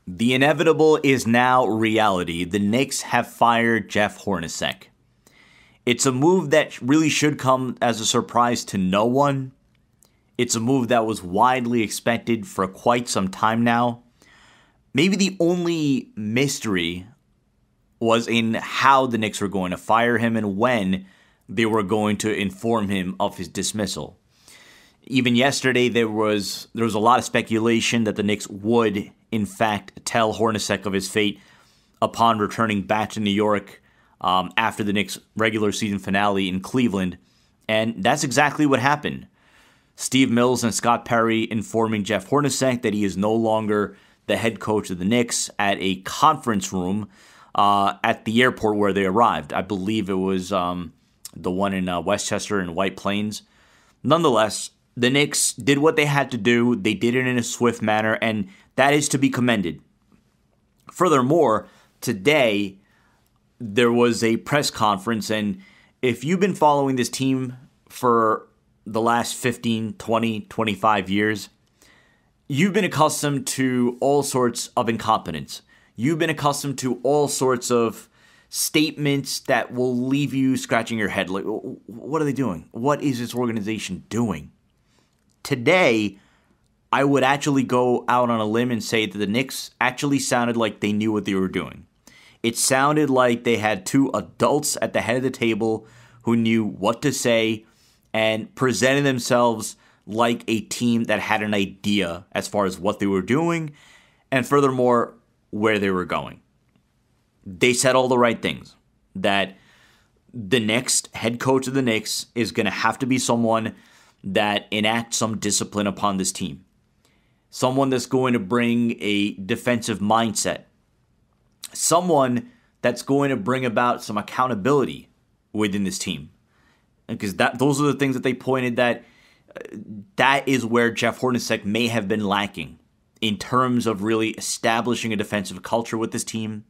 The inevitable is now reality. The Knicks have fired Jeff Hornacek. It's a move that really should come as a surprise to no one. It's a move that was widely expected for quite some time now. Maybe the only mystery was in how the Knicks were going to fire him and when they were going to inform him of his dismissal. Even yesterday, there was a lot of speculation that the Knicks would, in fact, tell Hornacek of his fate upon returning back to New York after the Knicks' regular season finale in Cleveland. And that's exactly what happened. Steve Mills and Scott Perry informing Jeff Hornacek that he is no longer the head coach of the Knicks at a conference room at the airport where they arrived. I believe it was the one in Westchester and White Plains. Nonetheless, the Knicks did what they had to do. They did it in a swift manner, and that is to be commended. Furthermore, today there was a press conference, and if you've been following this team for the last 15, 20, 25 years, you've been accustomed to all sorts of incompetence. You've been accustomed to all sorts of statements that will leave you scratching your head. Like, what are they doing? What is this organization doing? Today, I would actually go out on a limb and say that the Knicks actually sounded like they knew what they were doing. It sounded like they had two adults at the head of the table who knew what to say and presented themselves like a team that had an idea as far as what they were doing and furthermore, where they were going. They said all the right things, that the next head coach of the Knicks is going to have to be someone that enacts some discipline upon this team. Someone that's going to bring a defensive mindset. Someone that's going to bring about some accountability within this team. Because those are the things that they pointed that is where Jeff Hornacek may have been lacking in terms of really establishing a defensive culture with this team.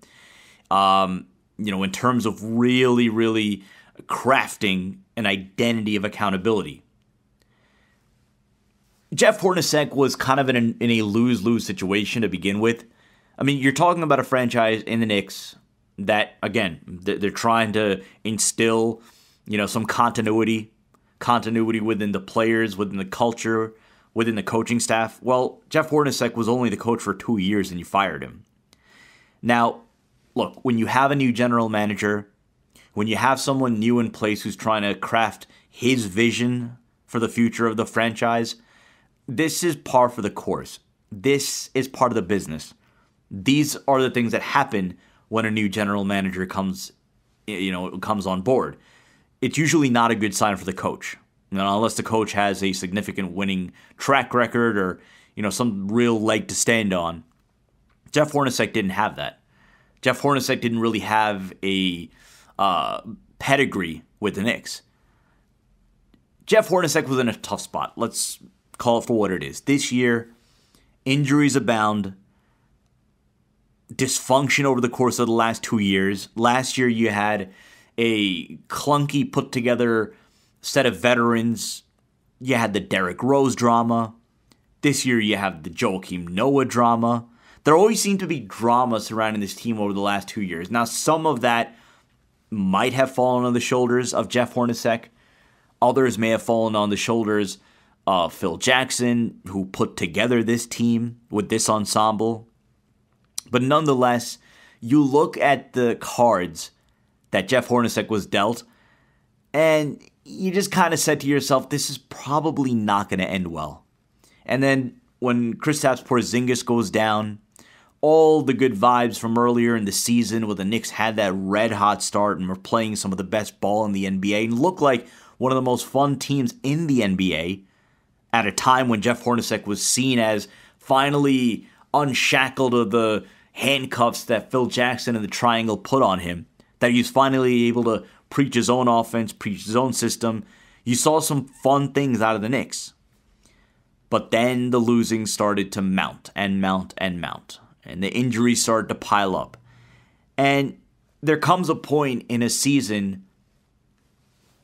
In terms of really, really crafting an identity of accountability. Jeff Hornacek was kind of in a lose-lose situation to begin with. I mean, you're talking about a franchise in the Knicks that, again, they're trying to instill, some continuity within the players, within the culture, within the coaching staff. Well, Jeff Hornacek was only the coach for 2 years and you fired him. Now, look, when you have a new general manager, when you have someone new in place who's trying to craft his vision for the future of the franchise, this is par for the course. This is part of the business. These are the things that happen when a new general manager comes on board. It's usually not a good sign for the coach, unless the coach has a significant winning track record or some real leg to stand on. Jeff Hornacek didn't have that. Jeff Hornacek didn't really have a pedigree with the Knicks. Jeff Hornacek was in a tough spot. Let's call it for what it is. This year, injuries abound. Dysfunction over the course of the last 2 years. Last year, you had a clunky put-together set of veterans. You had the Derrick Rose drama. This year, you have the Joakim Noah drama. There always seemed to be drama surrounding this team over the last 2 years. Now, some of that might have fallen on the shoulders of Jeff Hornacek. Others may have fallen on the shoulders of Phil Jackson, who put together this team with this ensemble. But nonetheless, you look at the cards that Jeff Hornacek was dealt, and you just kind of said to yourself, this is probably not going to end well. And then when Kristaps Porzingis goes down, all the good vibes from earlier in the season where the Knicks had that red-hot start and were playing some of the best ball in the NBA and looked like one of the most fun teams in the NBA at a time when Jeff Hornacek was seen as finally unshackled of the handcuffs that Phil Jackson and the Triangle put on him, that he was finally able to preach his own offense, preach his own system. You saw some fun things out of the Knicks. But then the losing started to mount and mount and mount. And the injuries started to pile up. And there comes a point in a season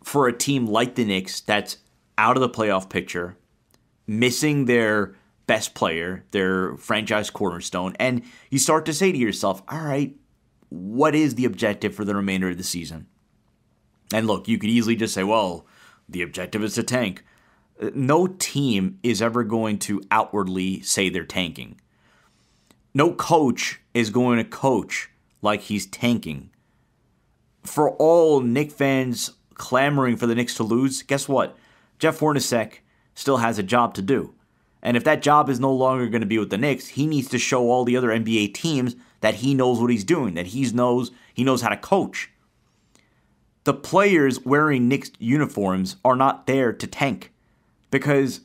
for a team like the Knicks that's out of the playoff picture, missing their best player, their franchise cornerstone, and you start to say to yourself, all right, what is the objective for the remainder of the season? And look, you could easily just say, well, the objective is to tank. No team is ever going to outwardly say they're tanking. No coach is going to coach like he's tanking. For all Knicks fans clamoring for the Knicks to lose, guess what? Jeff Hornacek still has a job to do. And if that job is no longer going to be with the Knicks, he needs to show all the other NBA teams that he knows what he's doing, that he knows how to coach. The players wearing Knicks uniforms are not there to tank. Because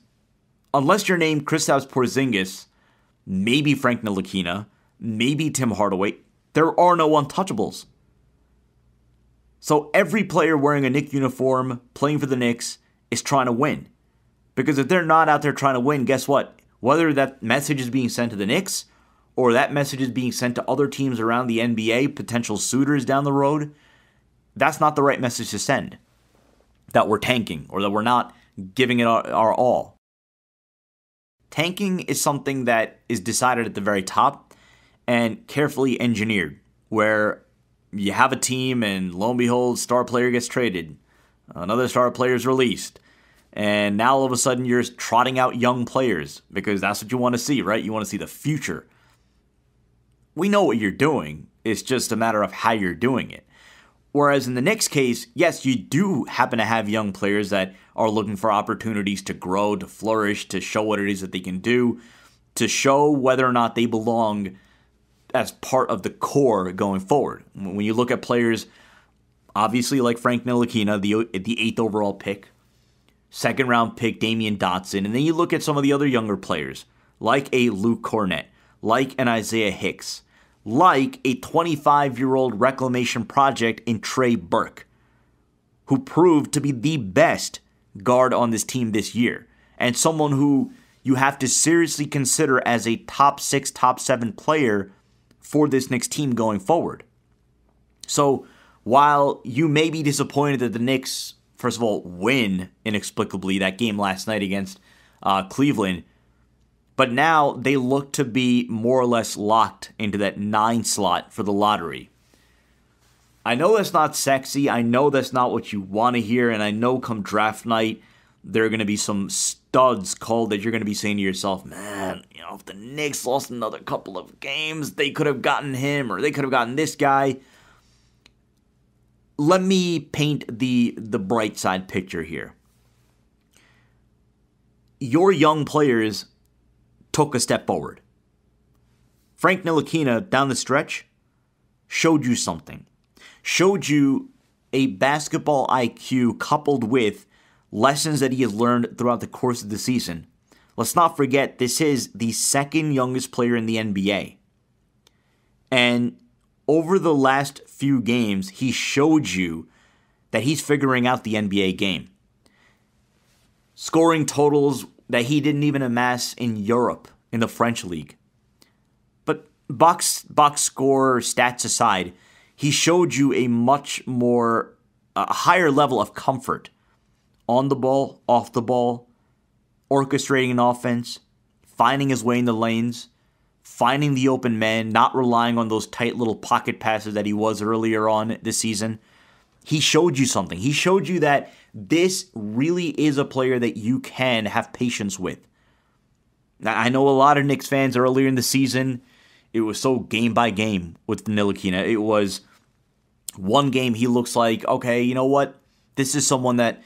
unless you're named Kristaps Porzingis, maybe Frank Ntilikina, maybe Tim Hardaway, there are no untouchables. So every player wearing a Knicks uniform, playing for the Knicks, is trying to win. Because if they're not out there trying to win, guess what? Whether that message is being sent to the Knicks, or that message is being sent to other teams around the NBA, potential suitors down the road, that's not the right message to send. That we're tanking, or that we're not giving it our all. Tanking is something that is decided at the very top and carefully engineered, where you have a team and lo and behold, star player gets traded, another star player is released, and now all of a sudden you're trotting out young players because that's what you want to see, right? You want to see the future. We know what you're doing. It's just a matter of how you're doing it. Whereas in the Knicks case, yes, you do happen to have young players that are looking for opportunities to grow, to flourish, to show what it is that they can do, to show whether or not they belong as part of the core going forward. When you look at players, obviously like Frank Ntilikina, the 8th overall pick, second round pick Damian Dotson, and then you look at some of the other younger players, like a Luke Cornett, like an Isaiah Hicks, like a 25-year-old reclamation project in Trey Burke, who proved to be the best guard on this team this year, and someone who you have to seriously consider as a top 6, top 7 player for this Knicks team going forward. So while you may be disappointed that the Knicks, first of all, win inexplicably that game last night against Cleveland, but now they look to be more or less locked into that 9 slot for the lottery. I know that's not sexy. I know that's not what you want to hear. And I know come draft night, there are going to be some studs called that you're going to be saying to yourself, man, if the Knicks lost another couple of games, they could have gotten him or they could have gotten this guy. Let me paint the bright side picture here. Your young players took a step forward. Frank Ntilikina, down the stretch, showed you something. Showed you a basketball IQ coupled with lessons that he has learned throughout the course of the season. Let's not forget, this is the second youngest player in the NBA. And over the last few games, he showed you that he's figuring out the NBA game. Scoring totals that he didn't even amass in Europe, in the French league. But box score stats aside, he showed you a higher level of comfort on the ball, off the ball, orchestrating an offense, finding his way in the lanes, finding the open man, not relying on those tight little pocket passes that he was earlier on this season. He showed you something. He showed you that this really is a player that you can have patience with. Now, I know a lot of Knicks fans earlier in the season, it was so game by game with Ntilikina. It was one game he looks like, okay, you know what? This is someone that,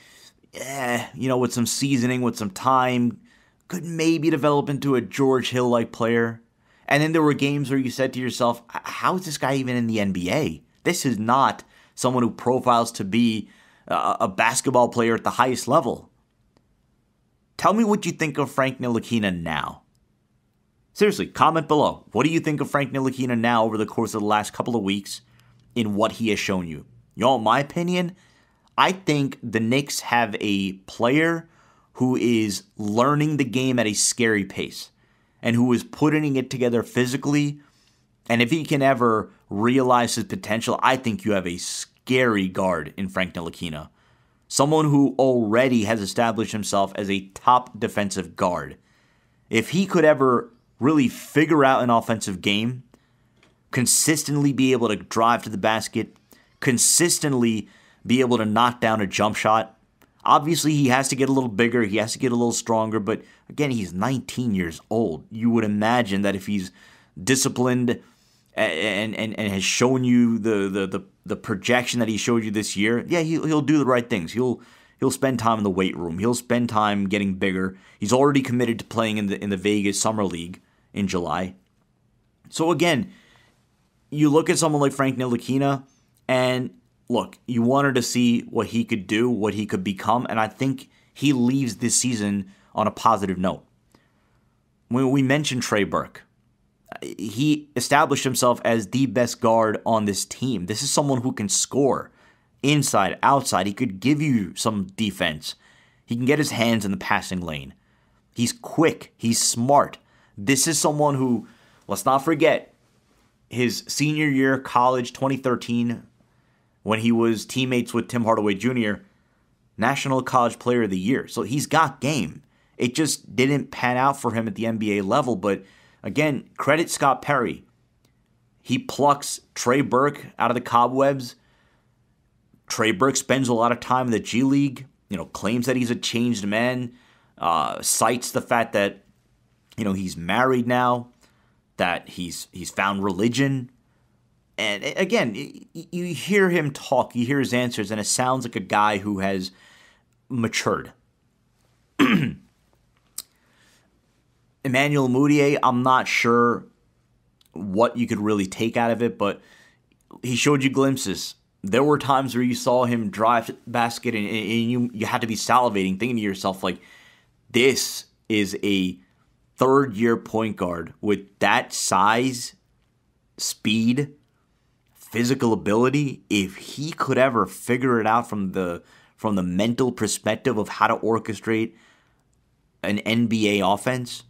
with some seasoning, with some time, could maybe develop into a George Hill-like player. And then there were games where you said to yourself, how is this guy even in the NBA? This is not someone who profiles to be a basketball player at the highest level. Tell me what you think of Frank Ntilikina now. Seriously, comment below. What do you think of Frank Ntilikina now over the course of the last couple of weeks in what he has shown you? You know, in my opinion, I think the Knicks have a player who is learning the game at a scary pace and who is putting it together physically. And if he can ever realize his potential, I think you have a scary guard in Frank Ntilikina. Someone who already has established himself as a top defensive guard. If he could ever really figure out an offensive game, consistently be able to drive to the basket, consistently be able to knock down a jump shot. Obviously, he has to get a little bigger, he has to get a little stronger, but again, he's 19 years old. You would imagine that if he's disciplined and has shown you the projection that he showed you this year, yeah, he'll do the right things. He'll spend time in the weight room. He'll spend time getting bigger. He's already committed to playing in the Vegas Summer League in July. So again, you look at someone like Frank Ntilikina, and look, you wanted to see what he could do, what he could become, and I think he leaves this season on a positive note. When we mentioned Trey Burke, he established himself as the best guard on this team. This is someone who can score inside, outside. He could give you some defense. He can get his hands in the passing lane. He's quick. He's smart. This is someone who, let's not forget, his senior year, college, 2013, when he was teammates with Tim Hardaway Jr., National College Player of the Year. So he's got game. It just didn't pan out for him at the NBA level. But again, credit Scott Perry. He plucks Trey Burke out of the cobwebs. Trey Burke spends a lot of time in the G League, claims that he's a changed man, cites the fact that, he's married now, that he's found religion. And again, you hear him talk, you hear his answers, and it sounds like a guy who has matured. Emmanuel Mudiay, I'm not sure what you could really take out of it, but he showed you glimpses. There were times where you saw him drive to the basket and you had to be salivating, thinking to yourself, like, this is a third-year point guard with that size, speed, physical ability. If he could ever figure it out from the mental perspective of how to orchestrate an NBA offense,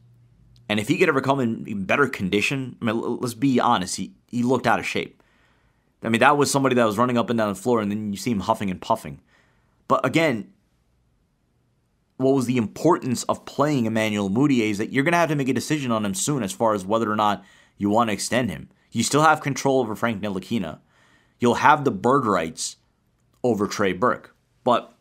and if he could ever come in better condition, I mean, let's be honest, he looked out of shape. I mean, that was somebody that was running up and down the floor, and then you see him huffing and puffing. But again, what was the importance of playing Emmanuel Mudiay is that you're going to have to make a decision on him soon as far as whether or not you want to extend him. You still have control over Frank Ntilikina. You'll have the bird rights over Trey Burke. But,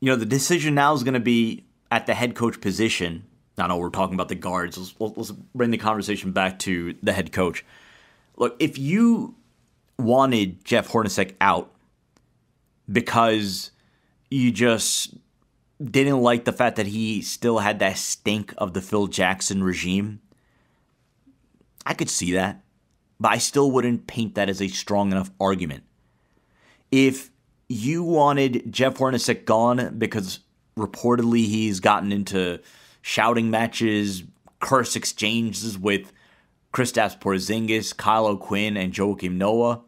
the decision now is going to be at the head coach position. I know we're talking about the guards. Let's bring the conversation back to the head coach. Look, if you wanted Jeff Hornacek out because you just didn't like the fact that he still had that stink of the Phil Jackson regime, I could see that, but I still wouldn't paint that as a strong enough argument. If you wanted Jeff Hornacek gone because reportedly he's gotten into shouting matches, curse exchanges with Kristaps Porzingis, Kyle O'Quinn, and Joakim Noah,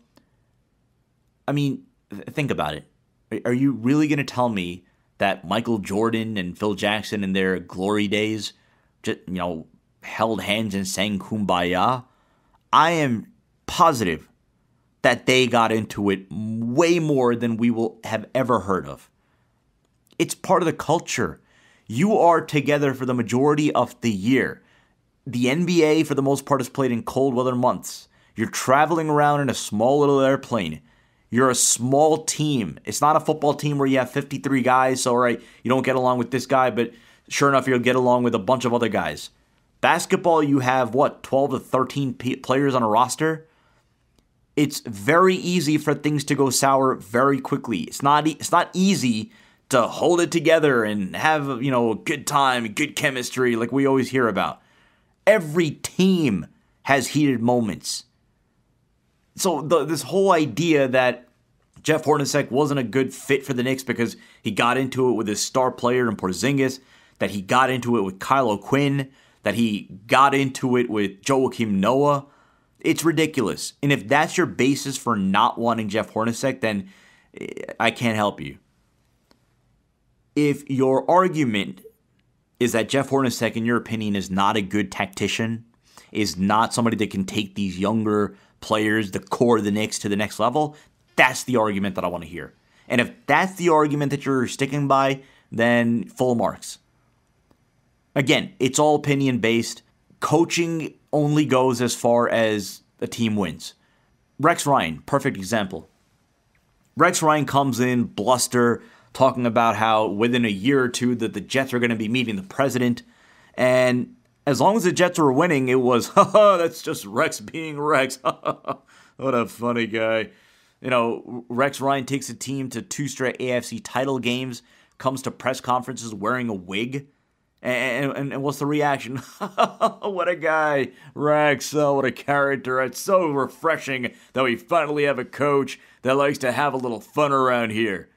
I mean, think about it. Are you really going to tell me that Michael Jordan and Phil Jackson in their glory days just, held hands and sang Kumbaya? I am positive that they got into it way more than we will have ever heard of. It's part of the culture. You are together for the majority of the year. The NBA, for the most part, is played in cold weather months. You're traveling around in a small little airplane. You're a small team. It's not a football team where you have 53 guys, so all right, you don't get along with this guy, but sure enough, you'll get along with a bunch of other guys. Basketball, you have, 12 to 13 players on a roster? It's very easy for things to go sour very quickly. It's not easy to hold it together and have, a good time, good chemistry like we always hear about. Every team has heated moments. So this whole idea that Jeff Hornacek wasn't a good fit for the Knicks because he got into it with his star player in Porzingis, that he got into it with Kyle O'Quinn, that he got into it with Joakim Noah, it's ridiculous. And if that's your basis for not wanting Jeff Hornacek, then I can't help you. If your argument is that Jeff Hornacek, in your opinion, is not a good tactician, is not somebody that can take these younger players, the core of the Knicks, to the next level, that's the argument that I want to hear. And if that's the argument that you're sticking by, then full marks. Again, it's all opinion based. Coaching only goes as far as a team wins. Rex Ryan, perfect example. Rex Ryan comes in, bluster, talking about how within a year or two that the Jets are going to be meeting the president. And as long as the Jets were winning, it was, haha, that's just Rex being Rex. What a funny guy. You know, Rex Ryan takes a team to 2 straight AFC title games, comes to press conferences wearing a wig. And what's the reaction? What a guy, Rex. Oh, what a character. It's so refreshing that we finally have a coach that likes to have a little fun around here.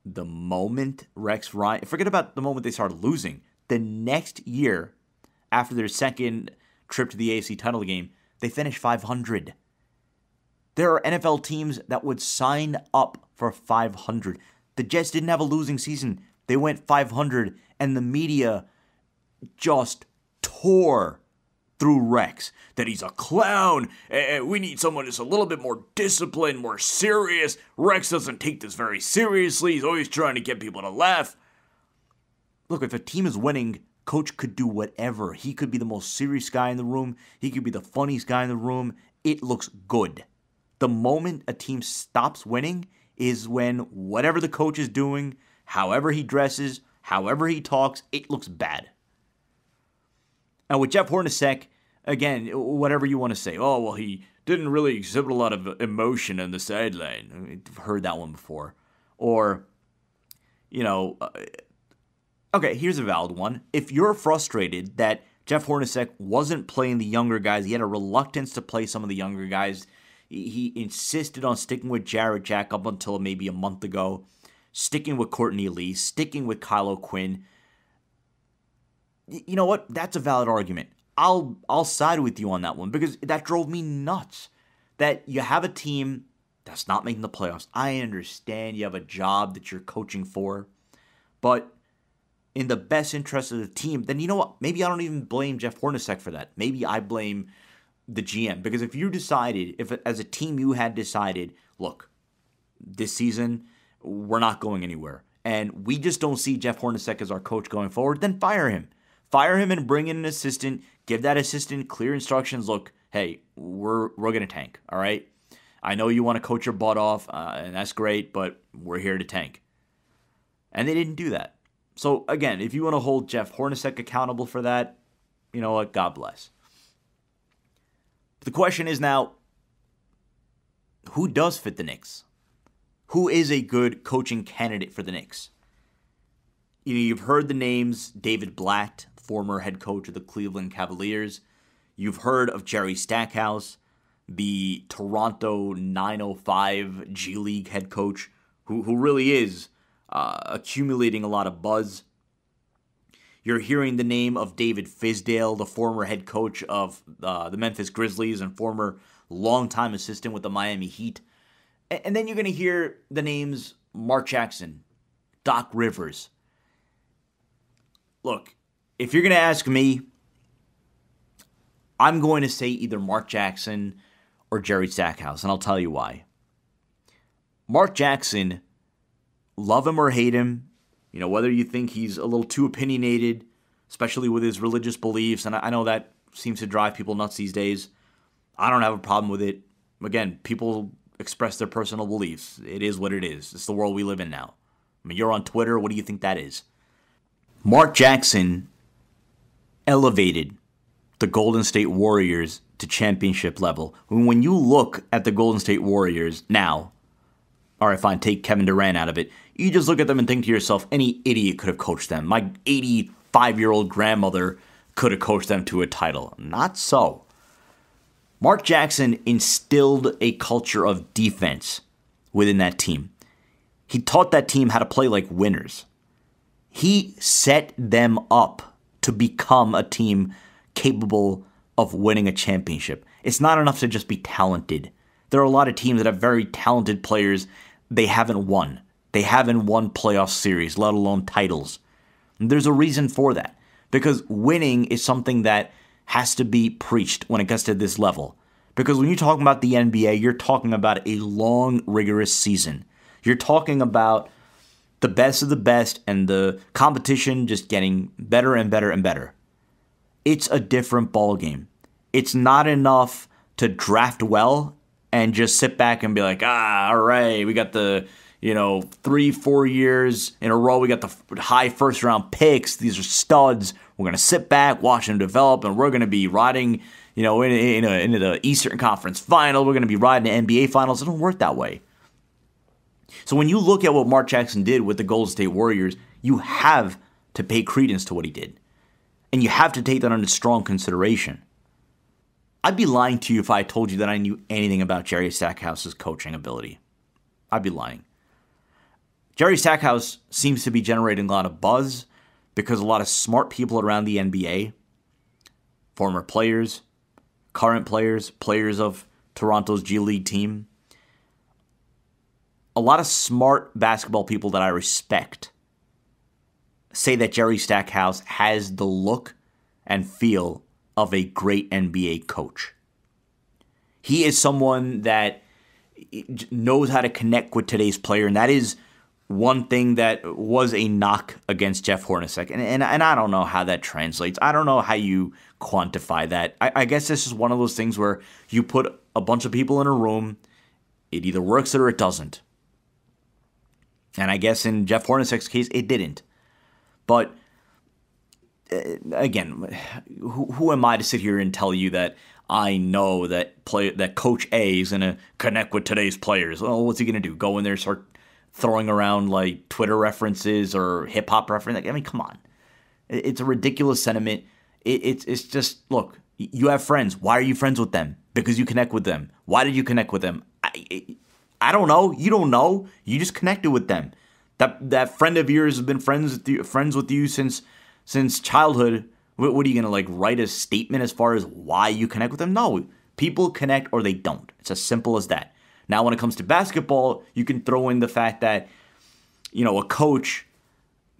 The moment Rex Ryan, forget about the moment they started losing. The next year, after their second trip to the AFC title game, they finished 500. There are NFL teams that would sign up for 500. The Jets didn't have a losing season. They went 500, and the media just tore through Rex. That he's a clown, and we need someone who's a little bit more disciplined, more serious. Rex doesn't take this very seriously. He's always trying to get people to laugh. Look, if a team is winning, coach could do whatever. He could be the most serious guy in the room. He could be the funniest guy in the room. It looks good. The moment a team stops winning is when whatever the coach is doing, however he dresses, however he talks, it looks bad. And with Jeff Hornacek, again, whatever you want to say. Oh, well, he didn't really exhibit a lot of emotion on the sideline. I've heard that one before. Or, okay, here's a valid one. If you're frustrated that Jeff Hornacek wasn't playing the younger guys, he had a reluctance to play some of the younger guys. He insisted on sticking with Jarrett Jack up until maybe a month ago, sticking with Courtney Lee, sticking with Kyle O'Quinn. You know what? That's a valid argument. I'll side with you on that one because that drove me nuts. That you have a team that's not making the playoffs. I understand you have a job that you're coaching for, but in the best interest of the team, then you know what? Maybe I don't even blame Jeff Hornacek for that. Maybe I blame the GM. Because if you decided, if as a team you had decided, look, this season, we're not going anywhere, and we just don't see Jeff Hornacek as our coach going forward, then fire him. Fire him and bring in an assistant. Give that assistant clear instructions. Look, hey, we're going to tank, all right? I know you want to coach your butt off, and that's great, but we're here to tank. And they didn't do that. So, again, if you want to hold Jeff Hornacek accountable for that, you know what? God bless. The question is now, who does fit the Knicks? Who is a good coaching candidate for the Knicks? You've heard the names David Blatt, former head coach of the Cleveland Cavaliers. You've heard of Jerry Stackhouse, the Toronto 905 G League head coach, who really is accumulating a lot of buzz. You're hearing the name of David Fizdale, the former head coach of the Memphis Grizzlies and former longtime assistant with the Miami Heat. And then you're going to hear the names Mark Jackson, Doc Rivers. Look, if you're going to ask me, I'm going to say either Mark Jackson or Jerry Stackhouse, and I'll tell you why. Mark Jackson, love him or hate him, whether you think he's a little too opinionated, especially with his religious beliefs, and I know that seems to drive people nuts these days. I don't have a problem with it. Again, people express their personal beliefs. It is what it is. It's the world we live in now. I mean, you're on Twitter. What do you think that is? Mark Jackson elevated the Golden State Warriors to championship level. When you look at the Golden State Warriors now, all right, fine, take Kevin Durant out of it. You just look at them and think to yourself, any idiot could have coached them. My 85-year-old grandmother could have coached them to a title. Not so. Mark Jackson instilled a culture of defense within that team. He taught that team how to play like winners. He set them up to become a team capable of winning a championship. It's not enough to just be talented. There are a lot of teams that have very talented players. They haven't won. They haven't won playoff series, let alone titles. And there's a reason for that. Because winning is something that has to be preached when it gets to this level. Because when you're talking about the NBA, you're talking about a long, rigorous season. You're talking about the best of the best and the competition just getting better and better and better. It's a different ballgame. It's not enough to draft well and just sit back and be like, all right, we got the 3-4 years in a row, we got the high first round picks. These are studs. We're going to sit back, watch them develop, and we're going to be riding, into the Eastern Conference Final. We're going to be riding the NBA Finals. It don't work that way. So when you look at what Mark Jackson did with the Golden State Warriors, you have to pay credence to what he did. And you have to take that under strong consideration. I'd be lying to you if I told you that I knew anything about Jerry Stackhouse's coaching ability. I'd be lying. Jerry Stackhouse seems to be generating a lot of buzz because a lot of smart people around the NBA, former players, current players, players of Toronto's G League team, a lot of smart basketball people that I respect say that Jerry Stackhouse has the look and feel of a great NBA coach. He is someone that knows how to connect with today's player, and that is one thing that was a knock against Jeff Hornacek. And I don't know how that translates. I don't know how you quantify that. I guess this is one of those things where you put a bunch of people in a room, it either works or it doesn't. And I guess in Jeff Hornacek's case, it didn't. But again, who am I to sit here and tell you that I know that Coach A is going to connect with today's players? Well, what's he going to do? Go in there and start throwing around like Twitter references or hip hop references? I mean, come on. It's a ridiculous sentiment. It's just, look, you have friends. Why are you friends with them? Because you connect with them. Why did you connect with them? I don't know. You don't know. You just connected with them. That friend of yours has been friends with you since childhood. What are you going to write a statement as far as why you connect with them? No. People connect or they don't. It's as simple as that. Now, when it comes to basketball, you can throw in the fact that, a coach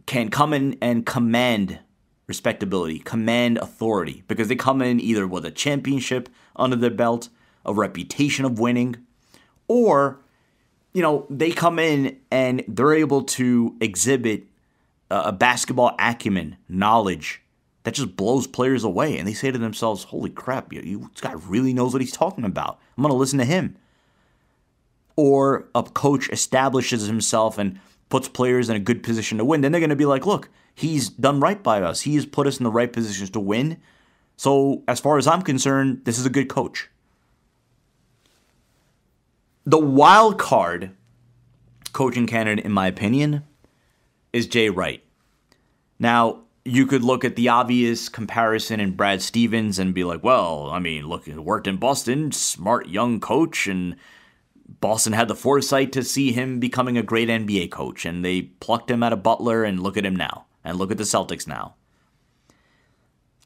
can come in and command respectability, command authority, because they come in either with a championship under their belt, a reputation of winning, or, they come in and they're able to exhibit a basketball acumen, knowledge, that just blows players away. And they say to themselves, holy crap, this guy really knows what he's talking about. I'm going to listen to him. Or a coach establishes himself and puts players in a good position to win. Then they're going to be like, look, he's done right by us. He has put us in the right positions to win. So as far as I'm concerned, this is a good coach. The wild card coaching candidate, in my opinion, is Jay Wright. Now, you could look at the obvious comparison in Brad Stevens and be like, well, I mean, look, he worked in Boston, smart young coach, and Boston had the foresight to see him becoming a great NBA coach, and they plucked him out of Butler, and look at him now, and look at the Celtics now.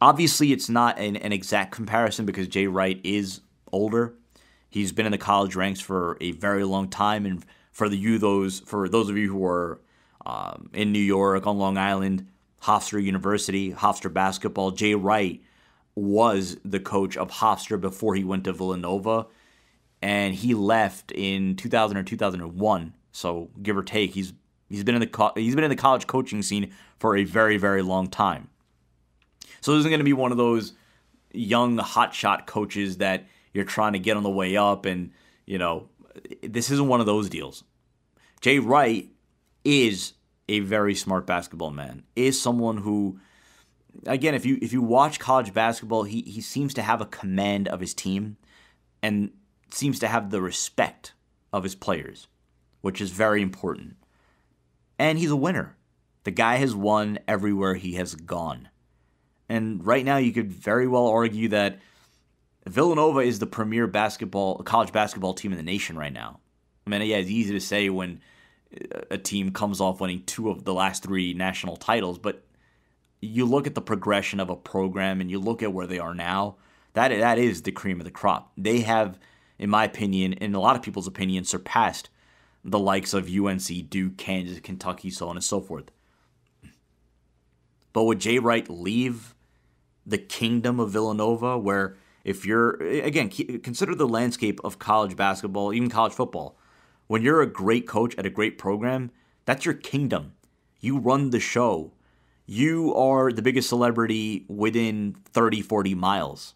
Obviously, it's not an exact comparison because Jay Wright is older. He's been in the college ranks for a very long time, and for those of you who are in New York, on Long Island, Hofstra University, Hofstra basketball, Jay Wright was the coach of Hofstra before he went to Villanova, and he left in 2000 or 2001. So give or take, he's been in the college coaching scene for a very, very long time. So this isn't going to be one of those young hotshot coaches that you're trying to get on the way up, and this isn't one of those deals. Jay Wright is a very smart basketball man, is someone who, again, if you watch college basketball, he seems to have a command of his team and seems to have the respect of his players, which is very important. And he's a winner. The guy has won everywhere he has gone. And right now you could very well argue that Villanova is the premier college basketball team in the nation right now. I mean, yeah, it's easy to say when a team comes off winning 2 of the last 3 national titles, but you look at the progression of a program and you look at where they are now, that is the cream of the crop. They have, in my opinion, in a lot of people's opinion, surpassed the likes of UNC, Duke, Kansas, Kentucky, so on and so forth. But would Jay Wright leave the kingdom of Villanova, where if you're, again, consider the landscape of college basketball, even college football. When you're a great coach at a great program, That's your kingdom. You run the show. You are the biggest celebrity within 30, 40 miles.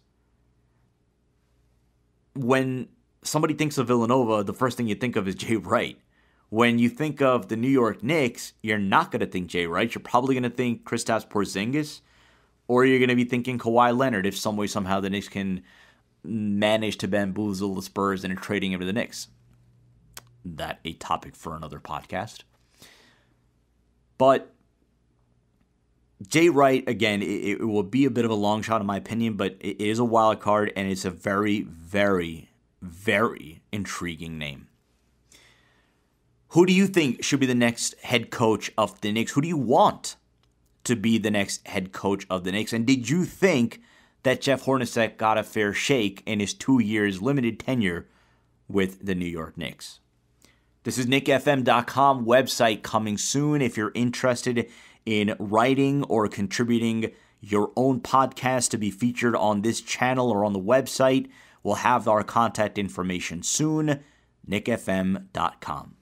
When somebody thinks of Villanova, the first thing you think of is Jay Wright. When you think of the New York Knicks, you're not going to think Jay Wright. You're probably going to think Kristaps Porzingis, or you're going to be thinking Kawhi Leonard if some way, somehow the Knicks can manage to bamboozle the Spurs into trading him to the Knicks. That a topic for another podcast. But Jay Wright, again, it will be a bit of a long shot in my opinion, but it is a wild card, and it's a very, very, very intriguing name. Who do you think should be the next head coach of the Knicks? Who do you want to be the next head coach of the Knicks? And did you think that Jeff Hornacek got a fair shake in his 2 years limited tenure with the New York Knicks? This is nickfm.com website coming soon. If you're interested in writing or contributing your own podcast to be featured on this channel or on the website, we'll have our contact information soon. nickfm.com.